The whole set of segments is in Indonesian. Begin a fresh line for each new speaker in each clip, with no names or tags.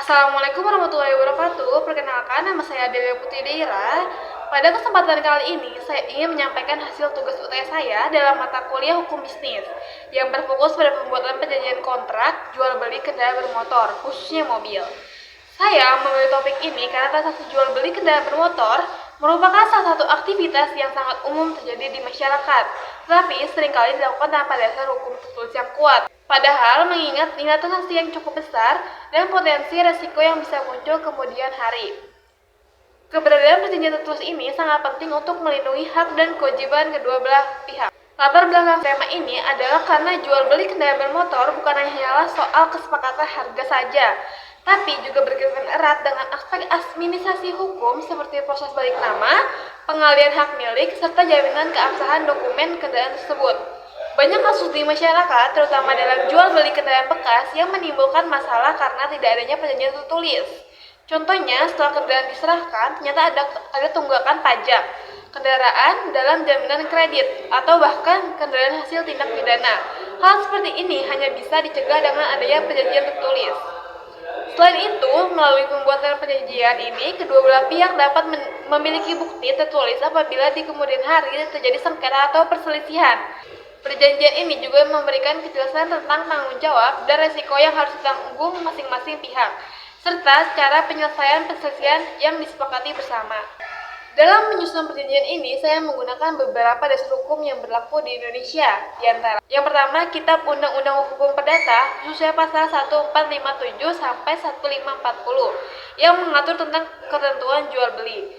Assalamualaikum warahmatullahi wabarakatuh. Perkenalkan, nama saya Dewi Putri Deira. Pada kesempatan kali ini, saya ingin menyampaikan hasil tugas UTS saya dalam mata kuliah Hukum Bisnis yang berfokus pada pembuatan perjanjian kontrak jual beli kendaraan bermotor, khususnya mobil. Saya memilih topik ini karena transaksi jual beli kendaraan bermotor merupakan salah satu aktivitas yang sangat umum terjadi di masyarakat, tetapi seringkali dilakukan tanpa dasar hukum tertulis yang kuat. Padahal mengingat nilai transaksi yang cukup besar dan potensi resiko yang bisa muncul kemudian hari. Keberadaan perjanjian tertulis ini sangat penting untuk melindungi hak dan kewajiban kedua belah pihak. Latar belakang tema ini adalah karena jual beli kendaraan bermotor bukan hanyalah soal kesepakatan harga saja, tapi juga berkaitan erat dengan aspek administrasi hukum seperti proses balik nama, pengalihan hak milik, serta jaminan keabsahan dokumen kendaraan tersebut. Banyak kasus di masyarakat, terutama dalam jual beli kendaraan bekas, yang menimbulkan masalah karena tidak adanya perjanjian tertulis. Contohnya, setelah kendaraan diserahkan, ternyata ada tunggakan pajak kendaraan dalam jaminan kredit, atau bahkan kendaraan hasil tindak pidana. Hal seperti ini hanya bisa dicegah dengan adanya perjanjian tertulis. Selain itu, melalui pembuatan perjanjian ini, kedua belah pihak dapat memiliki bukti tertulis apabila di kemudian hari terjadi sengketa atau perselisihan. Perjanjian ini juga memberikan kejelasan tentang tanggung jawab dan resiko yang harus ditanggung masing-masing pihak, serta cara penyelesaian perselisihan yang disepakati bersama. Dalam menyusun perjanjian ini, saya menggunakan beberapa dasar hukum yang berlaku di Indonesia. Di antara yang pertama, Kitab Undang-Undang Hukum Perdata, khususnya pasal 1457 sampai 1540, yang mengatur tentang ketentuan jual beli.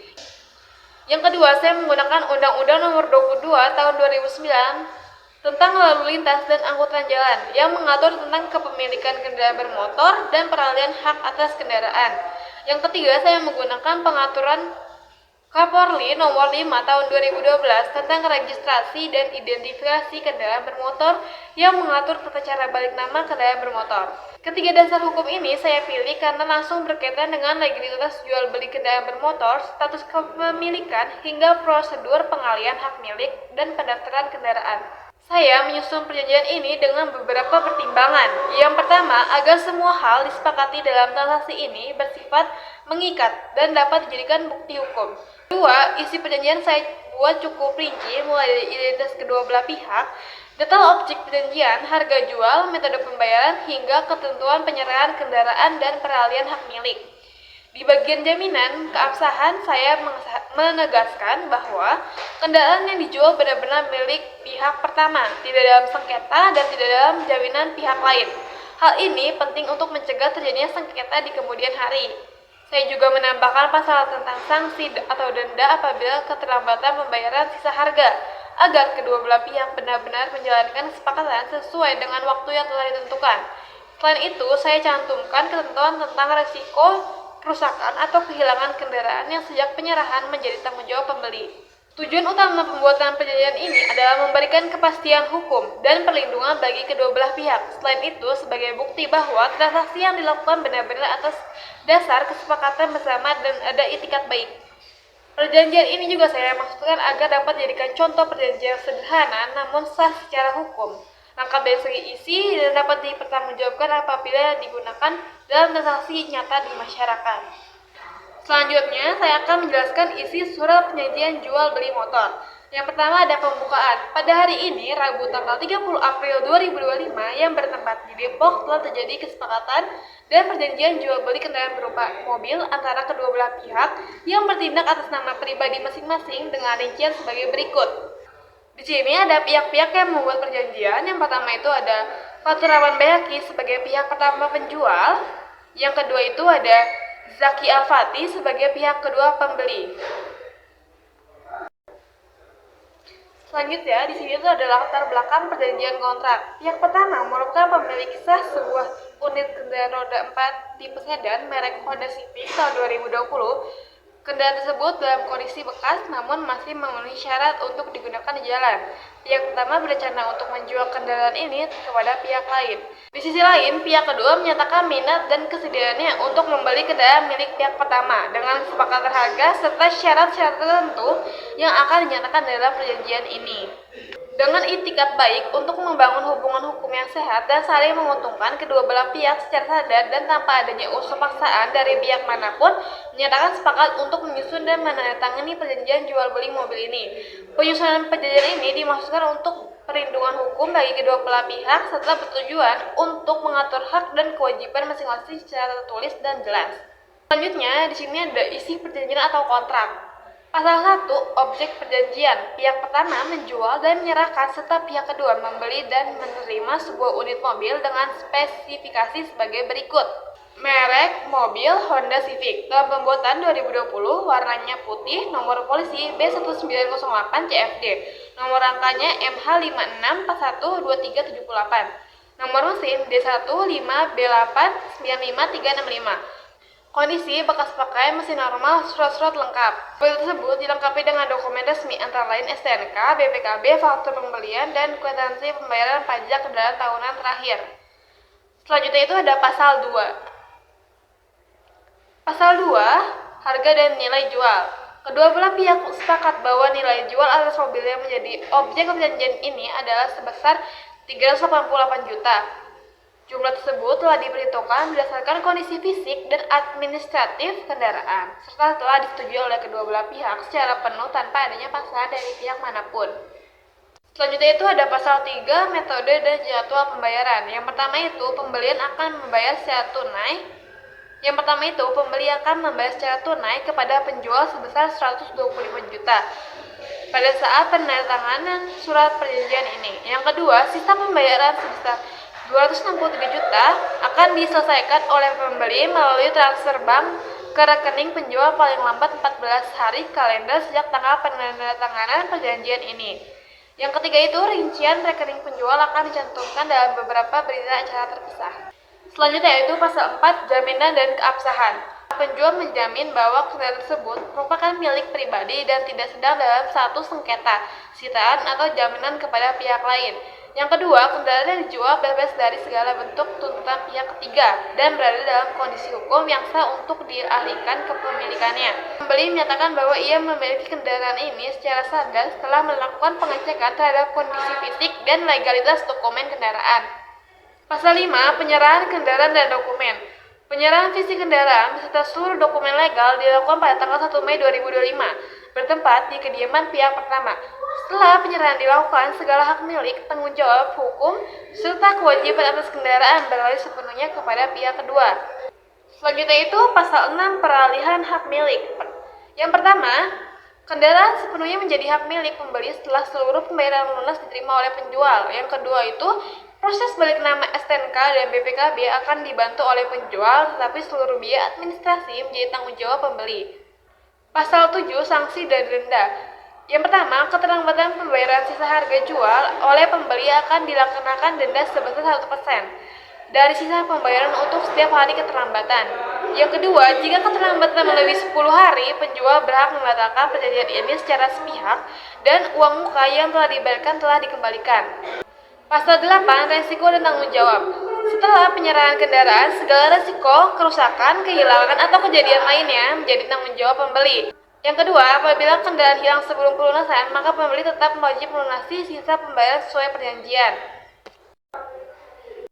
Yang kedua, saya menggunakan Undang-Undang Nomor 22 Tahun 2009 tentang lalu lintas dan angkutan jalan, yang mengatur tentang kepemilikan kendaraan bermotor dan peralihan hak atas kendaraan. Yang ketiga, saya menggunakan pengaturan Kapolri Nomor 5 Tahun 2012 tentang registrasi dan identifikasi kendaraan bermotor, yang mengatur tata cara balik nama kendaraan bermotor. Ketiga dasar hukum ini saya pilih karena langsung berkaitan dengan legalitas jual beli kendaraan bermotor, status kepemilikan, hingga prosedur pengalihan hak milik dan pendaftaran kendaraan. Saya menyusun perjanjian ini dengan beberapa pertimbangan. Yang pertama, agar semua hal disepakati dalam transaksi ini bersifat mengikat dan dapat dijadikan bukti hukum. Kedua, isi perjanjian saya buat cukup rinci, mulai dari identitas kedua belah pihak, detail objek perjanjian, harga jual, metode pembayaran, hingga ketentuan penyerahan kendaraan dan peralihan hak milik. Di bagian jaminan keabsahan, saya menegaskan bahwa kendaraan yang dijual benar-benar milik pihak pertama, tidak dalam sengketa dan tidak dalam jaminan pihak lain. Hal ini penting untuk mencegah terjadinya sengketa di kemudian hari. Saya juga menambahkan pasal tentang sanksi atau denda apabila keterlambatan pembayaran sisa harga, agar kedua belah pihak benar-benar menjalankan kesepakatan sesuai dengan waktu yang telah ditentukan. Selain itu, saya cantumkan ketentuan tentang resiko kerusakan atau kehilangan kendaraan yang sejak penyerahan menjadi tanggung jawab pembeli. Tujuan utama pembuatan perjanjian ini adalah memberikan kepastian hukum dan perlindungan bagi kedua belah pihak. Selain itu, sebagai bukti bahwa transaksi yang dilakukan benar-benar atas dasar kesepakatan bersama dan ada itikat baik. Perjanjian ini juga saya maksudkan agar dapat dijadikan contoh perjanjian sederhana namun sah secara hukum, lengkap dari segi isi, dan dapat dipertanggungjawabkan apabila digunakan dalam transaksi nyata di masyarakat. Selanjutnya, saya akan menjelaskan isi surat perjanjian jual beli motor. Yang pertama ada pembukaan. Pada hari ini, Rabu tanggal 30 April 2025, yang bertempat di Depok, telah terjadi kesepakatan dan perjanjian jual beli kendaraan berupa mobil antara kedua belah pihak yang bertindak atas nama pribadi masing-masing dengan rincian sebagai berikut. Di sini ada pihak-pihak yang membuat perjanjian. Yang pertama itu ada Faturawan Bayaki sebagai pihak pertama penjual. Yang kedua itu ada Zaki Al-Fati sebagai pihak kedua pembeli. Selanjutnya, di sini itu adalah latar belakang perjanjian kontrak. Pihak pertama merupakan pemilik sah sebuah unit kendaraan roda 4 tipe sedan merek Honda Civic tahun 2020. Kendaraan tersebut dalam kondisi bekas namun masih memenuhi syarat untuk digunakan di jalan. Pihak pertama berencana untuk menjual kendaraan ini kepada pihak lain. Di sisi lain, pihak kedua menyatakan minat dan kesediaannya untuk membeli kendaraan milik pihak pertama dengan kesepakatan harga serta syarat-syarat tertentu yang akan dinyatakan dalam perjanjian ini. Dengan itikat baik untuk membangun hubungan hukum yang sehat dan saling menguntungkan, kedua belah pihak secara sadar dan tanpa adanya unsur paksaan dari pihak manapun menyatakan sepakat untuk menyusun dan menandatangani perjanjian jual beli mobil ini. Penyusunan perjanjian ini dimaksudkan untuk perlindungan hukum bagi kedua belah pihak serta bertujuan untuk mengatur hak dan kewajiban masing-masing secara tertulis dan jelas. Selanjutnya, di sini ada isi perjanjian atau kontrak. Pasal 1, objek perjanjian. Pihak pertama menjual dan menyerahkan serta pihak kedua membeli dan menerima sebuah unit mobil dengan spesifikasi sebagai berikut. Merek mobil Honda Civic, tahun pembuatan 2020, warnanya putih, nomor polisi B1908 CFD, nomor rangkanya MH56412378, nomor mesin D15B895365. Kondisi bekas pakai, mesin normal, surat-surat lengkap. Mobil tersebut dilengkapi dengan dokumen resmi antara lain STNK, BPKB, faktur pembelian, dan kwitansi pembayaran pajak kendaraan tahunan terakhir. Selanjutnya itu ada pasal 2. Pasal 2, harga dan nilai jual. Kedua belah pihak sepakat bahwa nilai jual atas mobil yang menjadi objek perjanjian ini adalah sebesar 388 juta. Jumlah tersebut telah diperhitungkan berdasarkan kondisi fisik dan administratif kendaraan, serta telah disetujui oleh kedua belah pihak secara penuh tanpa adanya paksaan dari pihak manapun. Selanjutnya itu ada pasal 3, metode dan jadwal pembayaran. Yang pertama itu, pembeli akan membayar secara tunai kepada penjual sebesar 125 juta pada saat penandatanganan surat perjanjian ini. Yang kedua, sisa pembayaran sebesar 263 juta akan diselesaikan oleh pembeli melalui transfer bank ke rekening penjual paling lambat 14 hari kalender sejak tanggal penandatanganan perjanjian ini. Yang ketiga itu, rincian rekening penjual akan dicantumkan dalam beberapa berita acara terpisah. Selanjutnya itu pasal 4, jaminan dan keabsahan. Penjual menjamin bahwa kendaraan tersebut merupakan milik pribadi dan tidak sedang dalam status sengketa, sitaan, atau jaminan kepada pihak lain. Yang kedua, kendaraan yang dijual bebas dari segala bentuk tuntutan pihak ketiga dan berada dalam kondisi hukum yang sah untuk dialihkan kepemilikannya. Pembeli menyatakan bahwa ia memiliki kendaraan ini secara sadar setelah melakukan pengecekan terhadap kondisi fisik dan legalitas dokumen kendaraan. Pasal 5, penyerahan kendaraan dan dokumen. Penyerahan fisik kendaraan beserta seluruh dokumen legal dilakukan pada tanggal 1 Mei 2025, bertempat di kediaman pihak pertama. Setelah penyerahan dilakukan, segala hak milik, tanggung jawab hukum, serta kewajiban atas kendaraan beralih sepenuhnya kepada pihak kedua. Selanjutnya itu pasal 6, peralihan hak milik. Yang pertama, kendaraan sepenuhnya menjadi hak milik pembeli setelah seluruh pembayaran lunas diterima oleh penjual. Yang kedua itu, proses balik nama STNK dan BPKB akan dibantu oleh penjual, tetapi seluruh biaya administrasi menjadi tanggung jawab pembeli. Pasal 7, sanksi dan denda. Yang pertama, keterlambatan pembayaran sisa harga jual oleh pembeli akan dilaksanakan denda sebesar 1% dari sisa pembayaran untuk setiap hari keterlambatan. Yang kedua, jika keterlambatan melebihi 10 hari, penjual berhak membatalkan perjanjian ini secara sepihak dan uang muka yang telah dibayarkan telah dikembalikan. Pasal 8, resiko dan tanggung jawab. Setelah penyerahan kendaraan, segala resiko, kerusakan, kehilangan, atau kejadian lainnya menjadi tanggung jawab pembeli. Yang kedua, apabila kendaraan hilang sebelum pelunasan, maka pembeli tetap wajib melunasi sisa pembayaran sesuai perjanjian.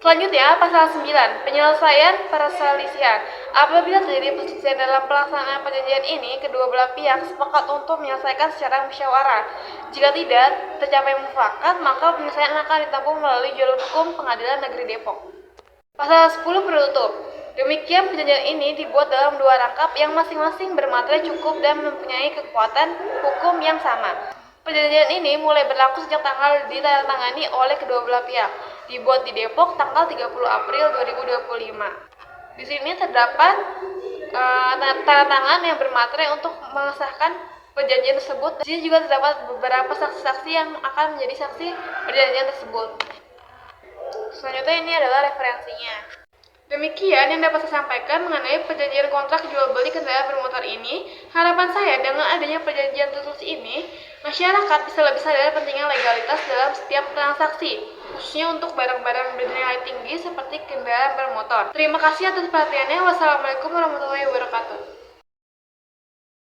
Selanjutnya, pasal 9, penyelesaian perselisihan. Apabila terjadi perselisihan dalam pelaksanaan perjanjian ini, kedua belah pihak sepakat untuk menyelesaikan secara musyawarah. Jika tidak tercapai mufakat, maka penyelesaian akan ditempuh melalui jalur hukum Pengadilan Negeri Depok. Pasal 10, penutup. Demikian perjanjian ini dibuat dalam dua rangkap yang masing-masing bermaterai cukup dan mempunyai kekuatan hukum yang sama. Perjanjian ini mulai berlaku sejak tanggal ditandatangani oleh kedua belah pihak. Dibuat di Depok tanggal 30 April 2025. Di sini terdapat tanda tangan yang bermaterai untuk mengesahkan perjanjian tersebut. Di sini juga terdapat beberapa saksi-saksi yang akan menjadi saksi perjanjian tersebut. Selanjutnya ini adalah referensinya. Demikian yang dapat saya sampaikan mengenai perjanjian kontrak jual beli kendaraan bermotor ini. Harapan saya dengan adanya perjanjian tertulis ini, masyarakat bisa lebih sadar pentingnya legalitas dalam setiap transaksi, khususnya untuk barang-barang bernilai tinggi seperti kendaraan bermotor. Terima kasih atas perhatiannya. Wassalamualaikum warahmatullahi wabarakatuh.